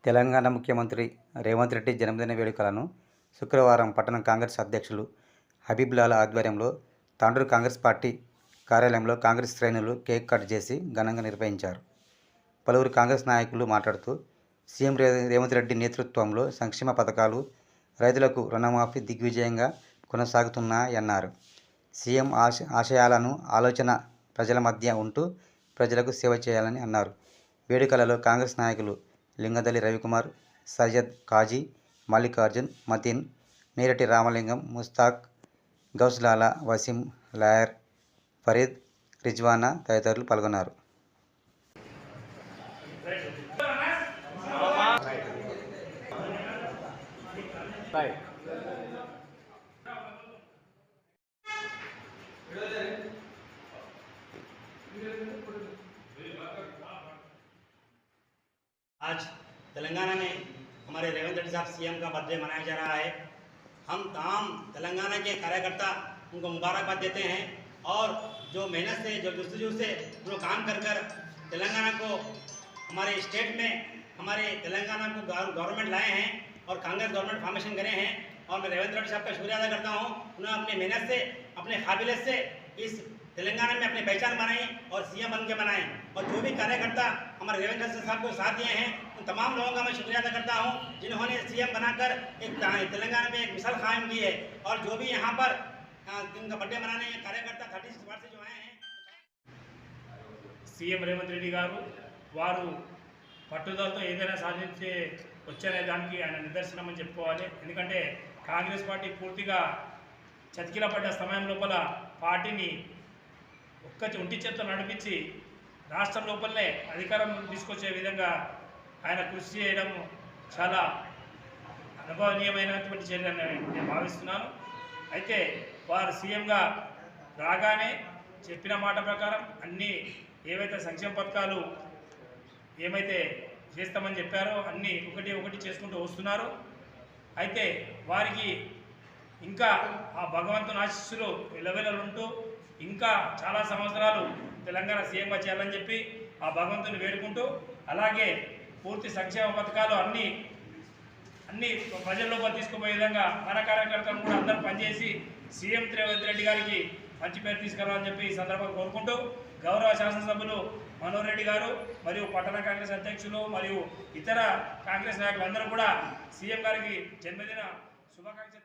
తెలంగాణ ముఖ్యమంత్రి రేవంత్ రెడ్డి జన్మదిన వేడుకలను శుక్రవారం పట్టణ కాంగ్రెస్ అధ్యక్షులు హబీబుల్లా ఆధ్వర్యంలో తాండూరు కాంగ్రెస్ పార్టీ కార్యాలయంలో కాంగ్రెస్ శ్రేణులు కేక్ కట్ చేసి ఘనంగా నిర్వహించారు. పలువురు కాంగ్రెస్ నాయకులు మాట్లాడుతూ సీఎం రేవంత్ రెడ్డి నేతృత్వంలో సంక్షేమ పథకాలు, రైతులకు రుణమాఫీ దిగ్విజయంగా కొనసాగుతున్నాయన్నారు. సీఎం ఆశయాలను ఆలోచన ప్రజల మధ్య ఉంటూ ప్రజలకు సేవ చేయాలని అన్నారు. వేడుకలలో కాంగ్రెస్ నాయకులు లింగదల్లి రవికుమార్, సయ్యద్ కాజీ, మల్లికార్జున్, మతీన్, నేరటి రామలింగం, ముస్తాక్, గౌస్లాలా, వసీం, లాయర్, ఫరీద్, రిజ్వానా తదితరులు పాల్గొన్నారు. आज तेलंगाना में हमारे रेवंत रेड्डी साहब सीएम का बर्थडे मनाया जा रहा है। हम तमाम तेलंगाना के कार्यकर्ता उनको मुबारकबाद देते हैं और जो मेहनत से, जो जस्तजू से जो काम कर तेलंगाना को हमारे स्टेट में हमारे तेलंगाना को गवर्नमेंट लाए हैं और कांग्रेस गवर्नमेंट फॉर्मेशन करे हैं। और मैं रेवंत रेड्डी साहब का शुक्रिया अदा करता हूँ। उन्होंने अपनी मेहनत से, अपने काबिलियत से इस तेलंगाना में अपनी पहचान बनाई और सीएम बन के बनाए। और जो भी कार्यकर्ता हमारे रेवंत रेड्डी साहब को साथ दिए हैं उन तमाम लोगों का मैं शुक्रिया अदा करता हूं, जिन्होंने सीएम बनाकर एक तेलंगाना में एक मिसाल कायम की है। और जो भी यहाँ पर इनका बर्थडे मनाने कार्यकर्ता 36 वार्ड से जो आए हैं, సీఎం రేవంత్ రెడ్డి గారు వారు పట్టుదలతో ఏదైనా సాధించే వచ్చనే దానికి ఆయన నిదర్శనం అని చెప్పుకోవాలి. ఎందుకంటే కాంగ్రెస్ పార్టీ పూర్తిగా చతికిలపడ్డ సమయం లోపల పార్టీని ఒంటి చేత్తో నడిపించి రాష్ట్రం లోపలనే అధికారం తీసుకొచ్చే విధంగా ఆయన కృషి చేయడం చాలా అనుభవనీయమైనటువంటి చర్య నేను భావిస్తున్నాను. అయితే వారు సీఎంగా రాగానే చెప్పిన మాట ప్రకారం అన్నీ ఏవైతే సంక్షేమ పథకాలు ఏమైతే చేస్తామని చెప్పారో అన్నీ ఒకటి ఒకటి చేసుకుంటూ వస్తున్నారు. అయితే వారికి ఇంకా ఆ భగవంతుని ఆశీస్సులు ఎల్లవెల్లలుంటూ ఇంకా చాలా సంవత్సరాలు తెలంగాణ సీఎంగా చేయాలని చెప్పి ఆ భగవంతుని వేడుకుంటూ, అలాగే పూర్తి సంక్షేమ పథకాలు అన్నీ ప్రజల్లోకి తీసుకుపోయే విధంగా మన కార్యకర్తలు కూడా అందరూ పనిచేసి సీఎం రేవంత్ రెడ్డి గారికి మంచి పేరు తీసుకురావాలని చెప్పి ఈ సందర్భంగా కోరుకుంటూ, గౌరవ శాసనసభ్యులు మనోహర్ రెడ్డి గారు మరియు పట్టణ కాంగ్రెస్ అధ్యక్షులు మరియు ఇతర కాంగ్రెస్ నాయకులు అందరూ కూడా సీఎం గారికి జన్మదిన శుభాకాంక్షలు